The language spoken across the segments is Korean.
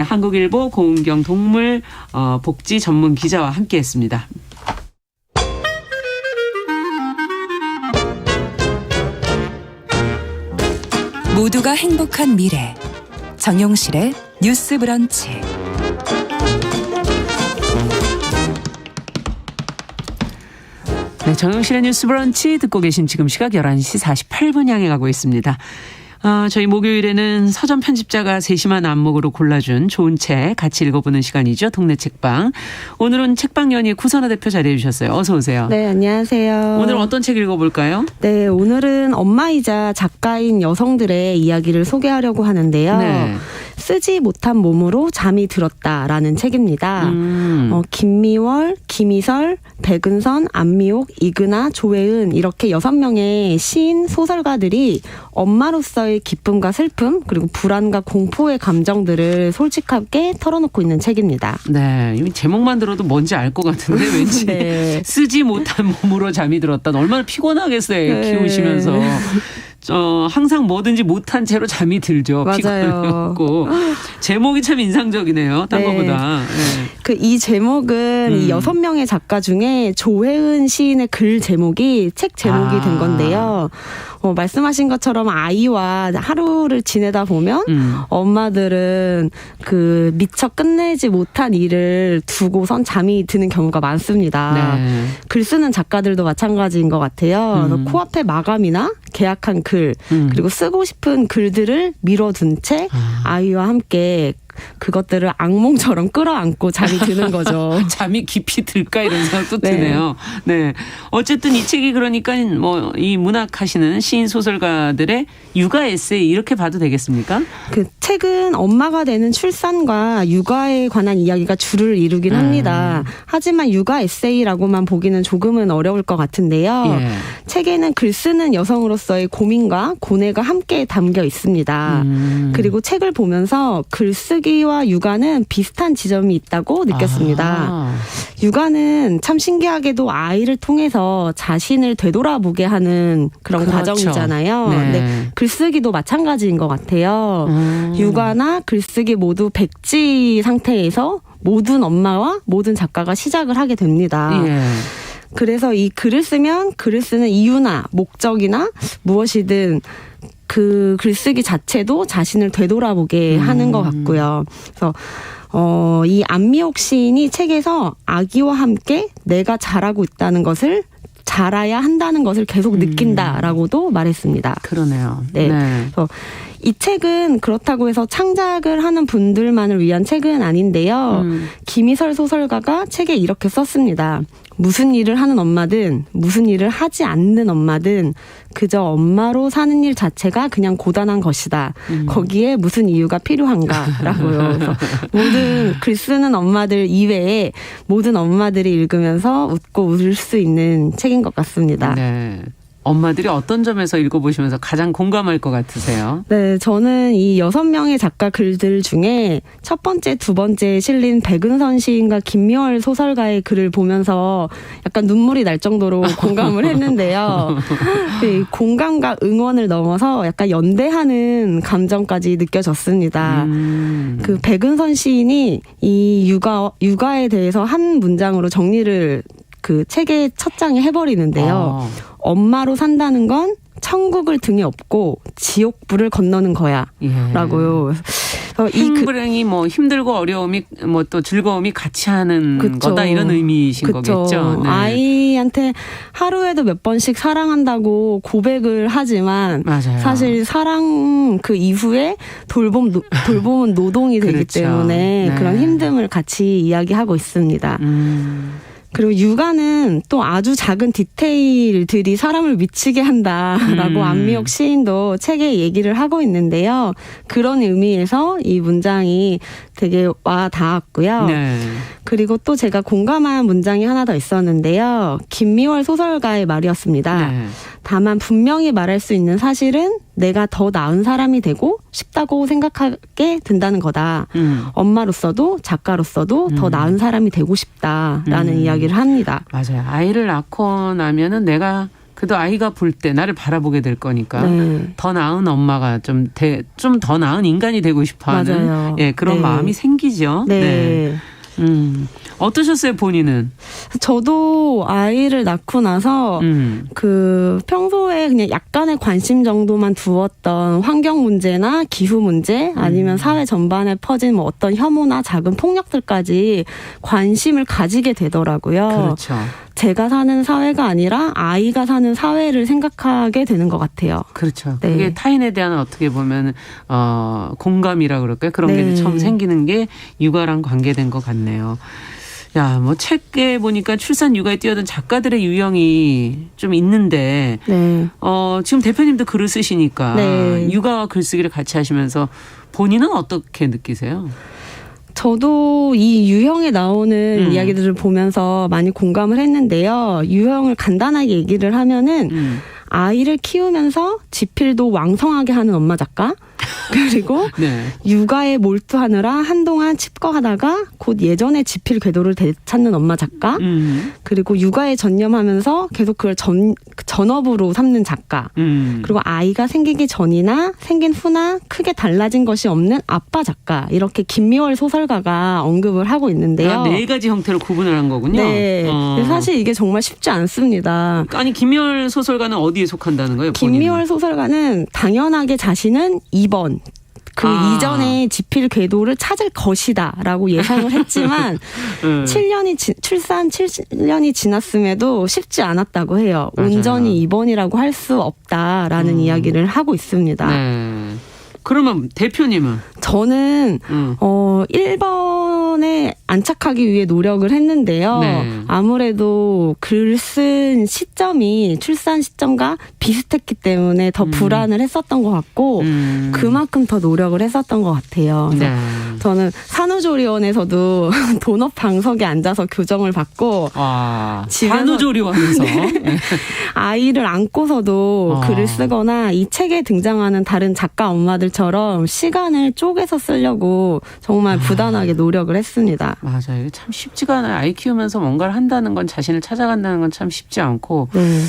한국일보 고은경 동물 복지 전문 기자와 함께했습니다. 모두가 행복한 미래 정용실의 뉴스 브런치. 네, 정용실의 뉴스 브런치 듣고 계신 지금 시각 11시 48분 향해 가고 있습니다. 저희 목요일에는 서점 편집자가 세심한 안목으로 골라준 좋은 책 같이 읽어보는 시간이죠. 동네 책방. 오늘은 책방연의 구선아 대표 자리해 주셨어요. 어서 오세요. 네, 안녕하세요. 오늘 어떤 책 읽어볼까요? 네, 오늘은 엄마이자 작가인 여성들의 이야기를 소개하려고 하는데요. 네. 쓰지 못한 몸으로 잠이 들었다라는 책입니다. 김미월, 김희설, 백은선, 안미옥, 이근아, 조혜은 이렇게 6명의 시인, 소설가들이 엄마로서의 기쁨과 슬픔 그리고 불안과 공포의 감정들을 솔직하게 털어놓고 있는 책입니다. 네, 이미 제목만 들어도 뭔지 알 것 같은데 왠지 네. 쓰지 못한 몸으로 잠이 들었다. 얼마나 피곤하겠어요. 네. 키우시면서. 항상 뭐든지 못한 채로 잠이 들죠. 맞아요. 피곤하고. 제목이 참 인상적이네요. 딴 네. 거보다. 네. 이 제목은 이 6명의 작가 중에 조혜은 시인의 글 제목이 책 제목이 된 건데요. 말씀하신 것처럼 아이와 하루를 지내다 보면 엄마들은 그 미처 끝내지 못한 일을 두고선 잠이 드는 경우가 많습니다. 네. 글 쓰는 작가들도 마찬가지인 것 같아요. 그래서 코앞에 마감이나 계약한 글 그리고 쓰고 싶은 글들을 미뤄둔 채 아이와 함께 그것들을 악몽처럼 끌어안고 잠이 드는 거죠. 잠이 깊이 들까 이런 생각도 네. 드네요. 네. 어쨌든 이 책이 그러니까 이 문학하시는 시인 소설가들의 육아 에세이 이렇게 봐도 되겠습니까? 그 책은 엄마가 되는 출산과 육아에 관한 이야기가 주를 이루긴 합니다. 하지만 육아 에세이라고만 보기는 조금은 어려울 것 같은데요. 예. 책에는 글 쓰는 여성으로서의 고민과 고뇌가 함께 담겨 있습니다. 그리고 책을 보면서 글쓰기와 육아는 비슷한 지점이 있다고 느꼈습니다. 육아는 참 신기하게도 아이를 통해서 자신을 되돌아보게 하는 그런 그렇죠. 과정이잖아요. 네. 네. 글쓰기도 마찬가지인 것 같아요. 육아나 글쓰기 모두 백지 상태에서 모든 엄마와 모든 작가가 시작을 하게 됩니다. 예. 그래서 이 글을 쓰면 글을 쓰는 이유나 목적이나 무엇이든 그 글쓰기 자체도 자신을 되돌아보게 하는 것 같고요. 그래서 이 안미옥 시인이 책에서 아기와 함께 내가 잘하고 있다는 것을 잘해야 한다는 것을 계속 느낀다라고도 말했습니다. 그러네요. 네. 그래서 이 책은 그렇다고 해서 창작을 하는 분들만을 위한 책은 아닌데요. 김희설 소설가가 책에 이렇게 썼습니다. 무슨 일을 하는 엄마든 무슨 일을 하지 않는 엄마든 그저 엄마로 사는 일 자체가 그냥 고단한 것이다. 거기에 무슨 이유가 필요한가라고요. 그래서 모든 글 쓰는 엄마들 이외에 모든 엄마들이 읽으면서 웃고 웃을 수 있는 책인 것 같습니다. 네. 엄마들이 어떤 점에서 읽어보시면서 가장 공감할 것 같으세요? 네, 저는 이 6명의 작가 글들 중에 첫 번째, 두 번째에 실린 백은선 시인과 김미월 소설가의 글을 보면서 약간 눈물이 날 정도로 공감을 했는데요. 네, 공감과 응원을 넘어서 약간 연대하는 감정까지 느껴졌습니다. 그 백은선 시인이 이 육아에 대해서 한 문장으로 정리를 그 책의 첫 장에 해버리는데요. 엄마로 산다는 건 천국을 등에 업고 지옥불을 건너는 거야. 예. 라고요. 힘불행이 힘들고 어려움이 또 즐거움이 같이 하는 그쵸. 거다 이런 의미이신 그쵸. 거겠죠. 네. 아이한테 하루에도 몇 번씩 사랑한다고 고백을 하지만 맞아요. 사실 사랑 그 이후에 돌봄은 노동이 되기 그렇죠. 때문에 네. 그런 힘듦을 같이 이야기하고 있습니다. 그리고 육아는 또 아주 작은 디테일들이 사람을 미치게 한다라고 안미옥 시인도 책에 얘기를 하고 있는데요. 그런 의미에서 이 문장이 되게 와 닿았고요. 네. 그리고 또 제가 공감한 문장이 하나 더 있었는데요. 김미월 소설가의 말이었습니다. 네. 다만 분명히 말할 수 있는 사실은 내가 더 나은 사람이 되고 싶다고 생각하게 된다는 거다. 엄마로서도 작가로서도 더 나은 사람이 되고 싶다라는 이야기를 합니다. 맞아요. 아이를 낳고 나면은 내가 그래도 아이가 볼 때 나를 바라보게 될 거니까 네. 더 나은 엄마가 좀 더 나은 인간이 되고 싶어하는 맞아요. 예, 그런 네. 마음이 생기죠. 네. 어떠셨어요, 본인은? 저도 아이를 낳고 나서 평소에 그냥 약간의 관심 정도만 두었던 환경 문제나 기후 문제 아니면 사회 전반에 퍼진 뭐 어떤 혐오나 작은 폭력들까지 관심을 가지게 되더라고요. 그렇죠. 제가 사는 사회가 아니라 아이가 사는 사회를 생각하게 되는 것 같아요. 그렇죠. 네. 그게 타인에 대한 어떻게 보면 공감이라 그럴까요? 그런 게 네. 처음 생기는 게 육아랑 관계된 것 같네요. 야, 뭐 책에 보니까 출산 육아에 뛰어든 작가들의 유형이 좀 있는데 네. 지금 대표님도 글을 쓰시니까 네. 육아와 글쓰기를 같이 하시면서 본인은 어떻게 느끼세요? 저도 이 유형에 나오는 이야기들을 보면서 많이 공감을 했는데요. 유형을 간단하게 얘기를 하면은 아이를 키우면서 지필도 왕성하게 하는 엄마 작가, 그리고 네. 육아에 몰두하느라 한동안 칩거하다가 곧 예전의 지필 궤도를 되찾는 엄마 작가, 그리고 육아에 전념하면서 계속 그걸 전업으로 삼는 작가, 그리고 아이가 생기기 전이나 생긴 후나 크게 달라진 것이 없는 아빠 작가, 이렇게 김미월 소설가가 언급을 하고 있는데요. 네 가지 형태로 구분을 한 거군요. 네. 근데 사실 이게 정말 쉽지 않습니다. 아니 김미월 소설가는 어디에 속한다는 거예요? 김미월 소설가는 당연하게 자신은 2번 그 이전의 지필 궤도를 찾을 것이다라고 예상을 했지만 7년이 출산 7년이 지났음에도 쉽지 않았다고 해요. 맞아요. 온전히 2번이라고 할 수 없다라는 이야기를 하고 있습니다. 네. 그러면 대표님은? 저는 1번에 안착하기 위해 노력을 했는데요. 네. 아무래도 글 쓴 시점이 출산 시점과 비슷했기 때문에 더 불안을 했었던 것 같고 그만큼 더 노력을 했었던 것 같아요. 그래서 네. 저는 산후조리원에서도 본업 방석에 앉아서 교정을 받고 집에서 산후조리원에서 아이를 안고서도 글을 쓰거나 이 책에 등장하는 다른 작가 엄마들처럼 시간을 쪼개서 쓰려고 정말 부단하게 노력을 했습니다. 맞아요. 이게 참 쉽지가 않아요. 아이 키우면서 뭔가를 한다는 건 자신을 찾아간다는 건 참 쉽지 않고 네.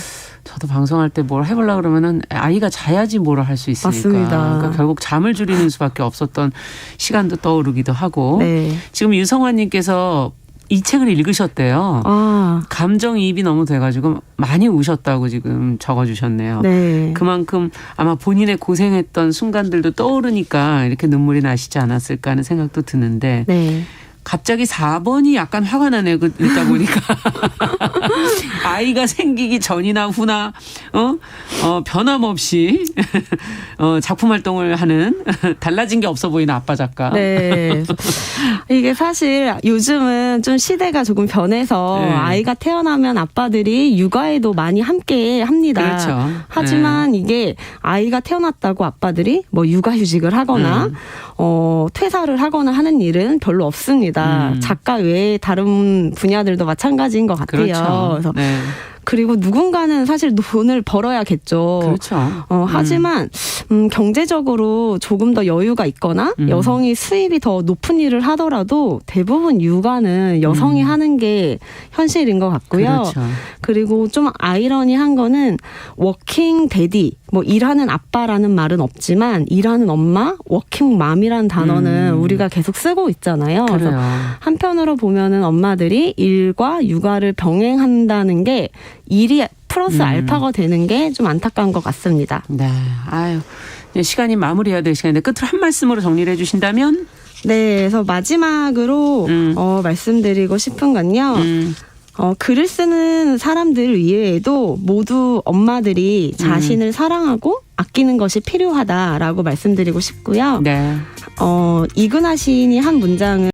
저도 방송할 때 뭘 해보려고 그러면은 아이가 자야지 뭐를 할 수 있으니까. 맞습니다. 그러니까 결국 잠을 줄이는 수밖에 없었던 시간도 떠오르기도 하고. 네. 지금 유성환님께서 이 책을 읽으셨대요. 감정이입이 너무 돼가지고 많이 우셨다고 지금 적어주셨네요. 네. 그만큼 아마 본인의 고생했던 순간들도 떠오르니까 이렇게 눈물이 나시지 않았을까 하는 생각도 드는데 네. 갑자기 4번이 약간 화가 나네요. 읽다 보니까. 아이가 생기기 전이나 후나 변함없이 작품 활동을 하는 달라진 게 없어 보이는 아빠 작가. 네. 이게 사실 요즘은 좀 시대가 조금 변해서 네. 아이가 태어나면 아빠들이 육아에도 많이 함께 합니다. 그렇죠. 하지만 이게 아이가 태어났다고 아빠들이 뭐 육아휴직을 하거나 퇴사를 하거나 하는 일은 별로 없습니다. 작가 외에 다른 분야들도 마찬가지인 것 같아요. 그렇죠. 그래서 네. 그리고 누군가는 사실 돈을 벌어야겠죠. 그렇죠. 하지만 경제적으로 조금 더 여유가 있거나 여성이 수입이 더 높은 일을 하더라도 대부분 육아는 여성이 하는 게 현실인 것 같고요. 그렇죠. 그리고 좀 아이러니한 거는 워킹 데디, 뭐 일하는 아빠라는 말은 없지만 일하는 엄마, 워킹맘이라는 단어는 우리가 계속 쓰고 있잖아요. 그래서 그래요. 한편으로 보면은 엄마들이 일과 육아를 병행한다는 게 일이 플러스 알파가 되는 게 좀 안타까운 것 같습니다. 네. 아유. 이제 시간이 마무리해야 될 시간인데 끝으로 한 말씀으로 정리를 해 주신다면? 네, 그래서 마지막으로 말씀드리고 싶은 건요. 글을 쓰는 사람들 이외에도 모두 엄마들이 자신을 사랑하고 아끼는 것이 필요하다라고 말씀드리고 싶고요. 네. 이근하 시인이 한 문장을